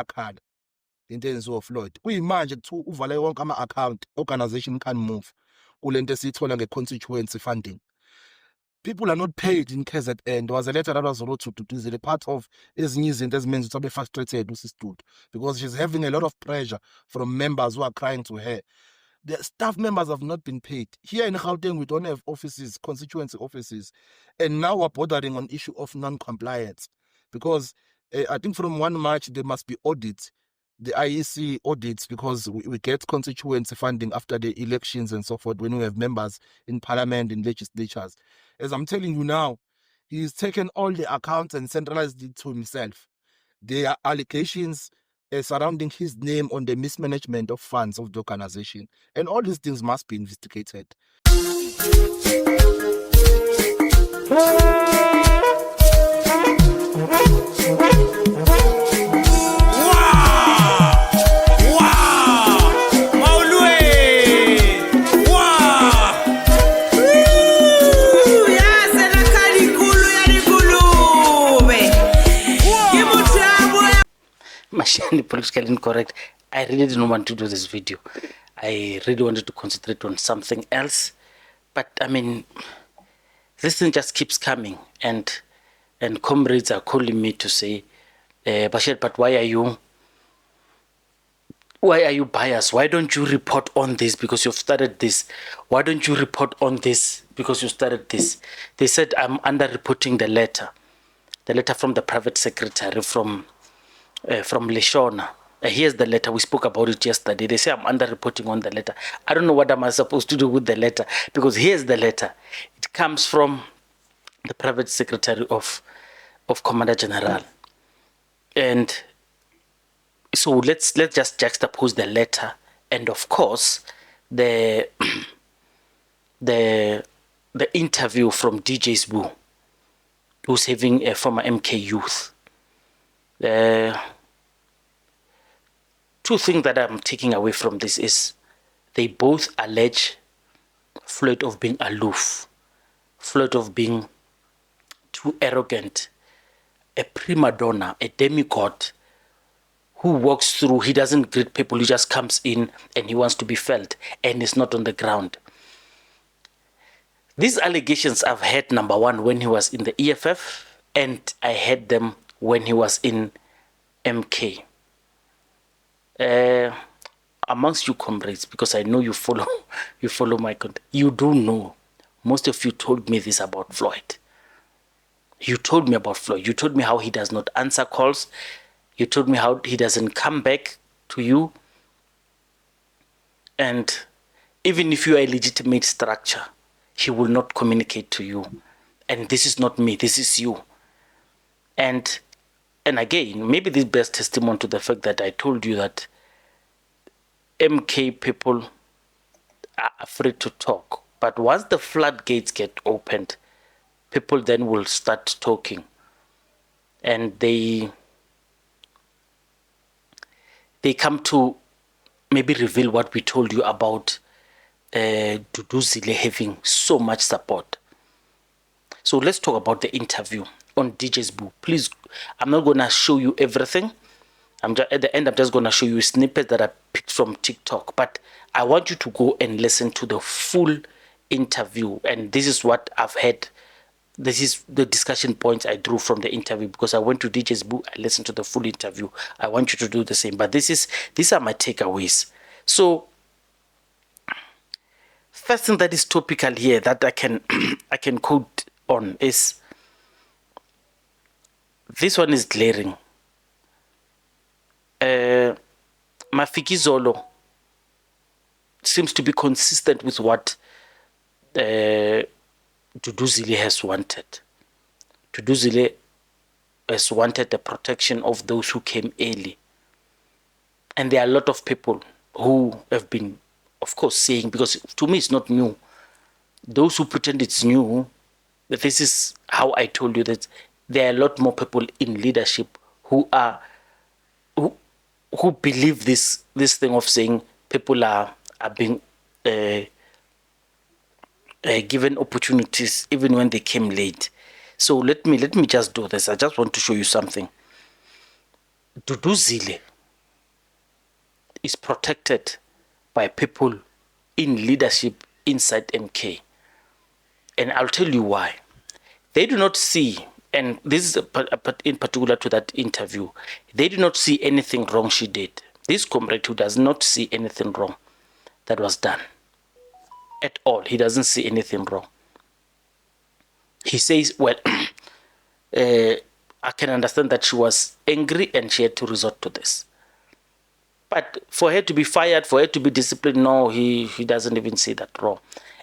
akhala into eyenziwa Floyd kuyimanje kuthi uvale wonke ama-account organization can move kulento esiyithola nge-constituency funding. People are not paid in KZN. There was a letter that was wrote to Duduzile, part of ezinye izinto ezimenza ukuthi abe frustrated uSiStudu because she's having a lot of pressure from members who are crying to her. The staff members have not been paid. Here in Gauteng, we don't have offices, constituency offices. And now we're bordering on issue of non-compliance because I think from 1 March, there must be audits, the IEC audits, because we get constituency funding after the elections and so forth when we have members in parliament, in legislatures. As I'm telling you now, he's taken all the accounts and centralized it to himself. There are allegations surrounding his name on the mismanagement of funds of the organization. And all these things must be investigated. Politically incorrect. I really didn't want to do this video. I really wanted to concentrate on something else, but I mean, this thing just keeps coming, and comrades are calling me to say, Bashir, but why are you biased? Why don't you report on this because you've started this? Why don't you report on this because you started this? They said I'm under-reporting the letter from the private secretary from Leshona. Here's the letter. We spoke about it yesterday. They say I'm under-reporting on the letter. I don't know what am I supposed to do with the letter, because here's the letter. It comes from the private secretary of Commander General. And so let's just juxtapose the letter and of course the interview from DJ Sbu, who's having a former MK youth. Two things that I'm taking away from this is they both allege Floyd of being aloof, Floyd of being too arrogant, a prima donna, a demigod who walks through, he doesn't greet people, he just comes in and he wants to be felt and is not on the ground. These allegations I've heard, number one, when he was in the EFF, and I heard them when he was in MK. Amongst you comrades, because I know you follow my content, you do know, most of you told me this about Floyd. You told me about Floyd. You told me how he does not answer calls. You told me how he doesn't come back to you. And even if you are a legitimate structure, he will not communicate to you. And this is not me, this is you. And again, maybe this bears testimony to the fact that I told you that MK people are afraid to talk. But once the floodgates get opened, people then will start talking. And they come to maybe reveal what we told you about Duduzile having so much support. So let's talk about the interview on DJ Sbu. Please, I'm not going to show you everything. At the end, I'm just going to show you snippets that I picked from TikTok. But I want you to go and listen to the full interview. And this is what I've had. This is the discussion points I drew from the interview, because I went to DJ Sbu, I listened to the full interview. I want you to do the same. But these are my takeaways. So, first thing that is topical here that I can quote on is, this one is glaring. Mafikizolo seems to be consistent with what Duduzile has wanted. Duduzile has wanted the protection of those who came early. And there are a lot of people who have been, of course, saying, because to me it's not new. Those who pretend it's new, this is how I told you that there are a lot more people in leadership who believe this thing of saying people are being given opportunities even when they came late. So let me just do this. I just want to show you something. Duduzile is protected by people in leadership inside MK. And I'll tell you why. They do not see, and this is in particular to that interview, they do not see anything wrong she did. This comrade who does not see anything wrong that was done at all. He doesn't see anything wrong. He says, well, I can understand that she was angry and she had to resort to this. But for her to be fired, for her to be disciplined, no, he doesn't even see that wrong.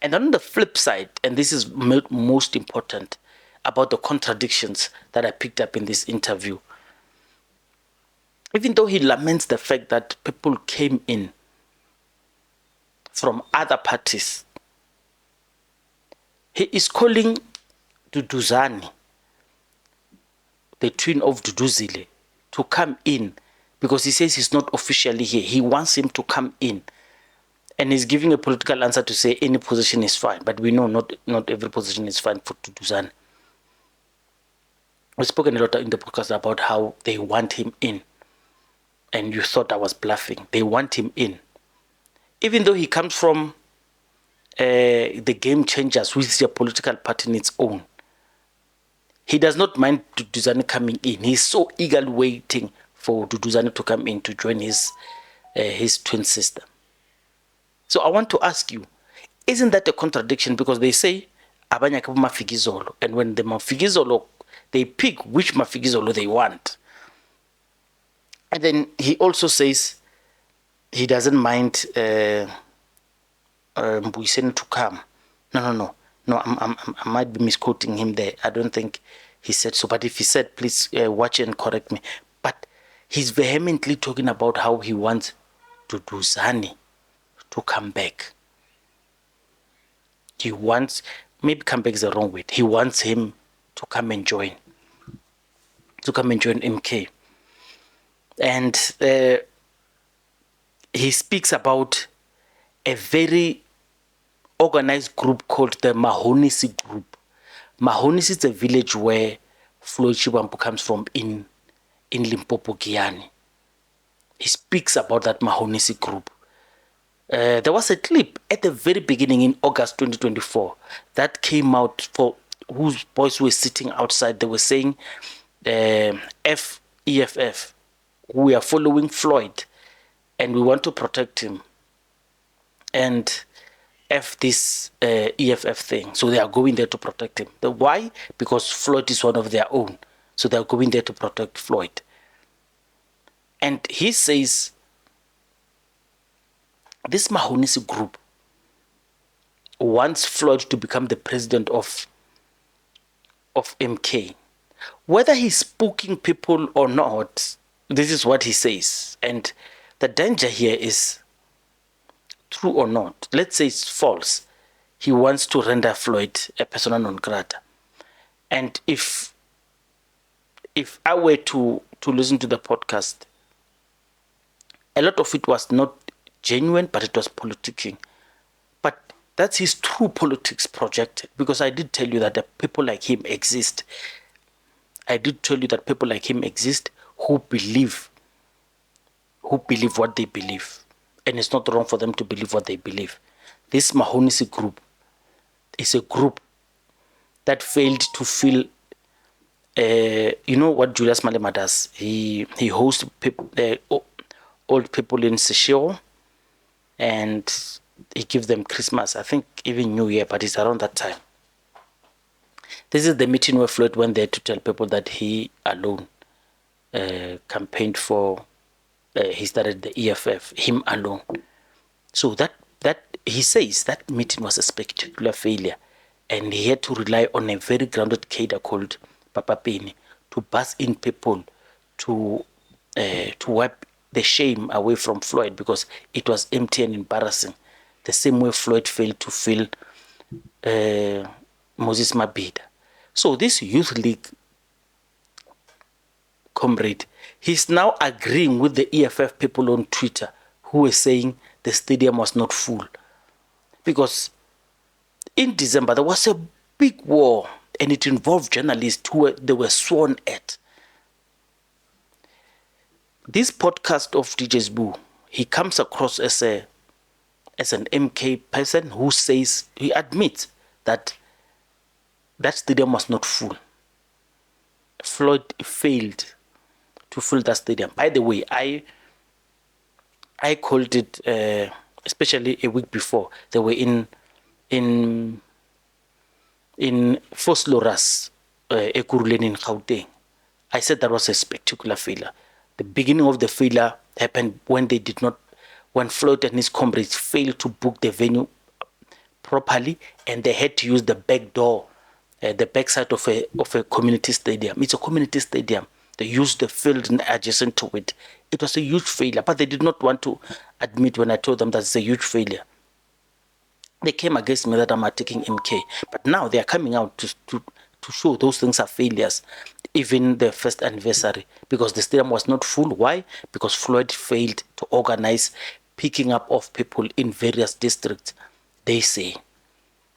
And on the flip side, and this is most important about the contradictions that I picked up in this interview, even though he laments the fact that people came in from other parties, he is calling Duduzane, the twin of Duduzile, to come in because he says he's not officially here. He wants him to come in. And he's giving a political answer to say any position is fine. But we know not every position is fine for Duduzane. We've spoken a lot in the podcast about how they want him in. And you thought I was bluffing. They want him in. Even though he comes from the Game Changers, which is a political party in its own, he does not mind Duduzane coming in. He's so eagerly waiting for Duduzane to come in to join his twin sister. So I want to ask you, isn't that a contradiction? Because they say, abanya kabu mafigizolo. And when the mafigizolo, they pick which mafigizolo they want. And then he also says he doesn't mind Mbuyiseni to come. No, I might be misquoting him there. I don't think he said so. But if he said, please watch and correct me. But he's vehemently talking about how he wants Duduzane to come back. He wants, maybe come back is the wrong word. He wants him to come and join. To come and join MK. And he speaks about a very organized group called the Mahonisi group. Mahonisi is a village where Floyd Shivambu comes from in Limpopo, Guyana. He speaks about that Mahonisi group. There was a clip at the very beginning in August 2024 that came out for whose boys were sitting outside. They were saying, EFF, we are following Floyd and we want to protect him. And F this EFF thing. So they are going there to protect him. Why? Because Floyd is one of their own. So they are going there to protect Floyd. And he says, this Mahonisi group wants Floyd to become the president of MK. Whether he's spooking people or not, this is what he says. And the danger here is, true or not, let's say it's false, he wants to render Floyd a persona non grata. And if I were to listen to the podcast, a lot of it was not genuine, but it was politicking. But that's his true politics projected, because I did tell you that people like him exist. I did tell you that people like him exist who believe what they believe. And it's not wrong for them to believe what they believe. This Mahonisi group is a group that failed to feel, you know what Julius Malema does? He hosts people, old people in Sesheo, and he gives them Christmas, I think even New Year, but it's around that time. This is the meeting where Floyd went there to tell people that he alone campaigned for, he started the EFF, him alone. So that he says that meeting was a spectacular failure, and he had to rely on a very grounded cadre called Papa Penny to buzz in people to wipe the shame away from Floyd, because it was empty and embarrassing. The same way Floyd failed to fill Moses Mabhida. So this youth league comrade, he's now agreeing with the EFF people on Twitter who were saying the stadium was not full. Because in December, there was a big war, and it involved journalists they were sworn at. This podcast of DJ Sbu he comes across as an MK person who says, he admits that that stadium was not full. Floyd failed to fill that stadium. By the way, I called it, especially a week before, they were in Fosloras, Ekurhuleni in Gauteng. I said that was a spectacular failure. The beginning of the failure happened when Floyd and his comrades failed to book the venue properly, and they had to use the back door, the backside of a community stadium. It's a community stadium. They used the field adjacent to it. It was a huge failure, but they did not want to admit when I told them that it's a huge failure. They came against me that I'm attacking MK, but now they are coming out to show those things are failures. Even the first anniversary, because the stadium was not full. Why? Because Floyd failed to organize picking up of people in various districts, they say.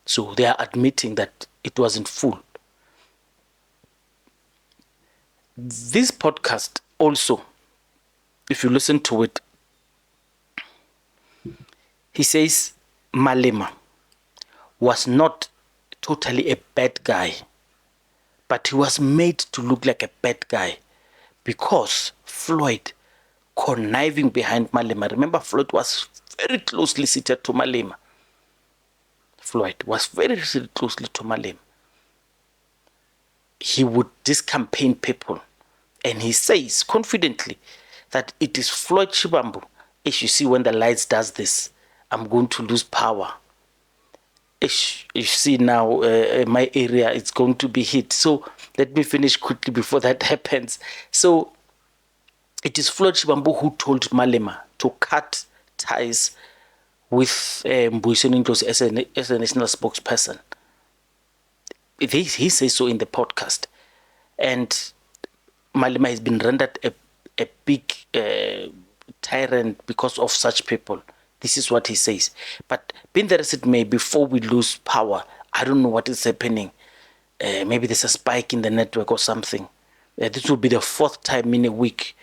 So they are admitting that it wasn't full. This podcast also, if you listen to it, he says Malema was not totally a bad guy, but he was made to look like a bad guy because Floyd conniving behind Malema. Remember, Floyd was very closely seated to Malema. Floyd was very closely to Malema. He would discampaign people, and he says confidently that it is Floyd Shivambu. As you see, when the lights does this, I'm going to lose power. You see now, my area is going to be hit. So let me finish quickly before that happens. So it is Floyd Shivambu who told Malema to cut ties with Mbuyiseni Ndlozi as a national spokesperson. He says so in the podcast. And Malema has been rendered a big tyrant because of such people. This is what he says. But being there as it may, before we lose power, I don't know what is happening. Maybe there's a spike in the network or something. This will be the 4th time in a week.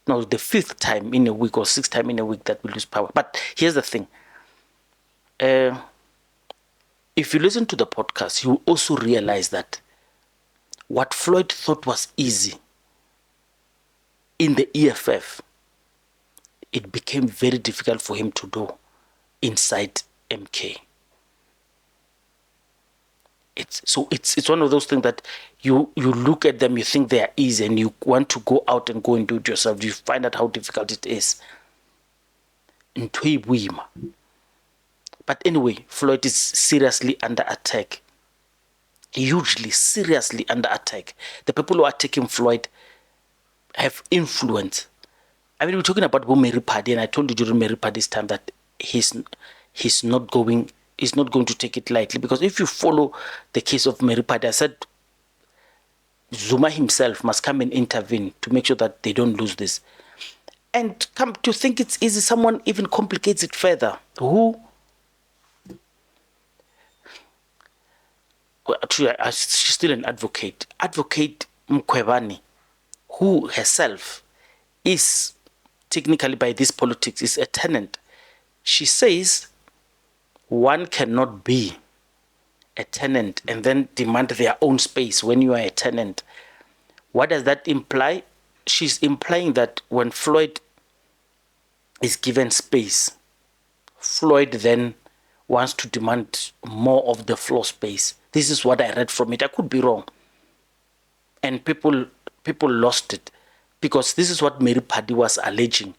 No, the 5th time in a week or 6th time in a week that we lose power. But here's the thing. If you listen to the podcast, you also realize that what Floyd thought was easy in the EFF, it became very difficult for him to do inside MK. It's one of those things that you look at them, you think they are easy, and you want to go out and go and do it yourself. You find out how difficult it is. But anyway, Floyd is seriously under attack. Hugely, seriously under attack. The people who are attacking Floyd have influence. I mean, we're talking about Mary Paddy, and I told you during Mary Paddy's time that he's not going to take it lightly, because if you follow the case of Mary Paddy, I said Zuma himself must come and intervene to make sure that they don't lose this. And come to think it's easy, someone even complicates it further. Who? Well, actually, she's still an advocate. Advocate Mkhwebane, who herself is technically by this politics is a tenant. She says one cannot be a tenant and then demand their own space when you are a tenant. What does that imply? She's implying that when Floyd is given space, Floyd then wants to demand more of the floor space. This is what I read from it. I could be wrong. And people lost it, because this is what Mary Paddy was alleging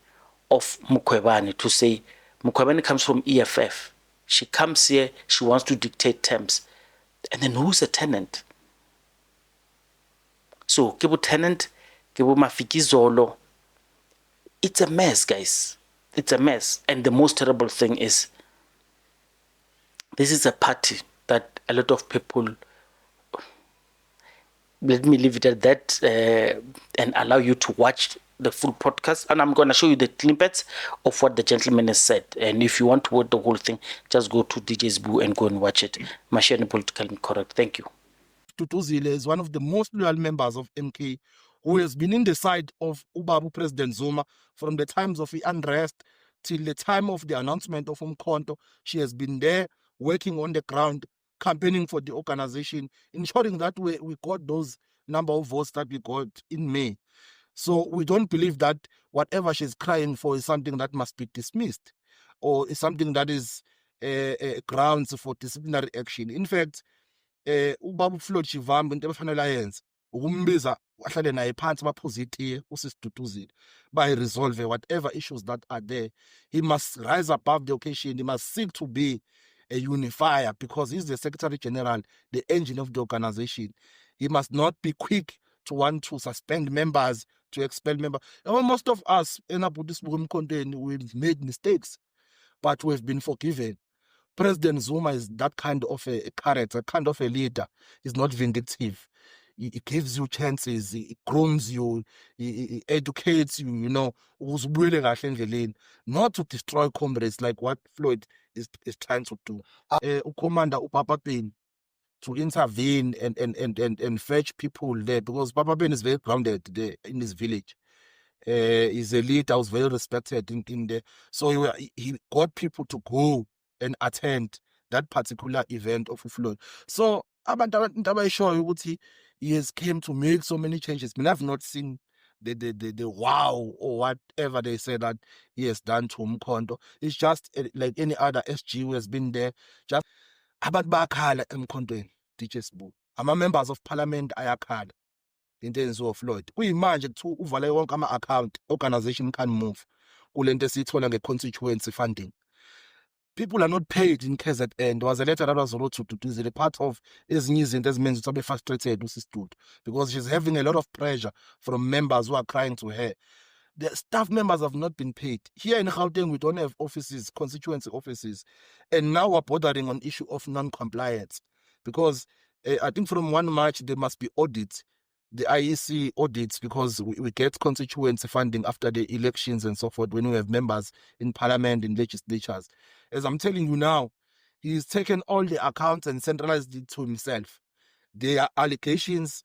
of Mkhwebane, to say Mkhwebane comes from EFF. She comes here, she wants to dictate terms. And then who's a tenant? So, Kibu tenant, Kibu Mafikizolo. It's a mess, guys. It's a mess. And the most terrible thing is, this is a party that a lot of people, let me leave it at that, and allow you to watch the full podcast. And I'm going to show you the snippets of what the gentleman has said. And if you want to watch the whole thing, just go to DJ Sbu and go and watch it. Mashani Politically Incorrect. Thank you. Duduzile is one of the most loyal members of MK, who has been in the side of Ubabu President Zuma from the times of the unrest till the time of the announcement of Umkhonto. She has been there working on the ground, campaigning for the organization, ensuring that we got those number of votes that we got in May. So we don't believe that whatever she's crying for is something that must be dismissed or is something that is grounds for disciplinary action. In fact, ubaba Floyd Shivambu into efanele ayenze ukumbiza ahlale naye phansi baphuze itiye uSisiduduzile resolve whatever issues that are there. He must rise above the occasion. He must seek to be a unifier because he's the Secretary General, the engine of the organization. He must not be quick to want to suspend members, to expel members. Most of us in this content, we've made mistakes, but we've been forgiven. President Zuma is that kind of a character, kind of a leader. He's not vindictive. He gives you chances, he grooms you, he educates you, you know, not to destroy comrades like what Floyd is trying to do. Commander Papa Payne to intervene and fetch people there because Papa Payne is very grounded there in his village. He's a leader who's very respected in there. So he got people to go and attend that particular event of Floyd. So abantu sure ukuthi he has came to make so many changes. I mean, I've not seen the wow or whatever they say that he has done to Umkhonto. It's just like any other SG who has been there. Just abantu bayakhala emkhontweni, DJ Sbu. Ama-members of parliament ayakhala into eyenziwa Floyd. Kuyimanje kuthiwa uvale wonke ama-account, organization can move kulento esiyithola nge-constituency funding. People are not paid in KZN. There was a letter that was wrote to Duduzile, part of ezinye izinto ezimenza ukuthi abe frustrated uSisidud because she's having a lot of pressure from members who are crying to her. The staff members have not been paid. Here in Gauteng, we don't have offices, constituency offices. And now we're bordering on issue of non-compliance because I think from 1 March, there must be audits, the IEC audits, because we get constituency funding after the elections and so forth when we have members in parliament, in legislatures. As I'm telling you now, he's taken all the accounts and centralized it to himself. There are allegations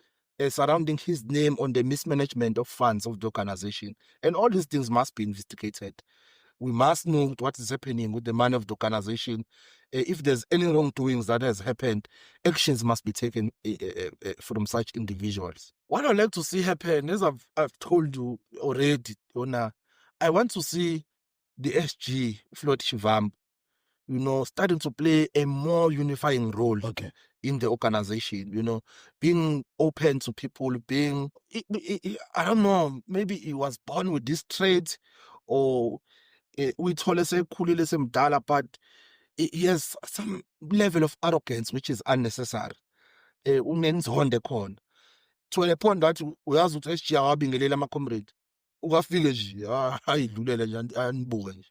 surrounding his name on the mismanagement of funds of the organization. And all these things must be investigated. We must know what is happening with the money of the organization. If there's any wrongdoings that has happened, actions must be taken from such individuals. What I'd like to see happen, as I've told you already, I want to see the SG, Floyd Shivambu, you know, starting to play a more unifying role in the organization, being open to people, being, I don't know, maybe he was born with this trait or we told us but he has some level of arrogance which is unnecessary. Unenzonde khona. To a point that uyazi ukuthi SG awabingelela ama-comrade. Ukafike nje, ayidlulela nje anibuke nje.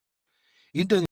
Into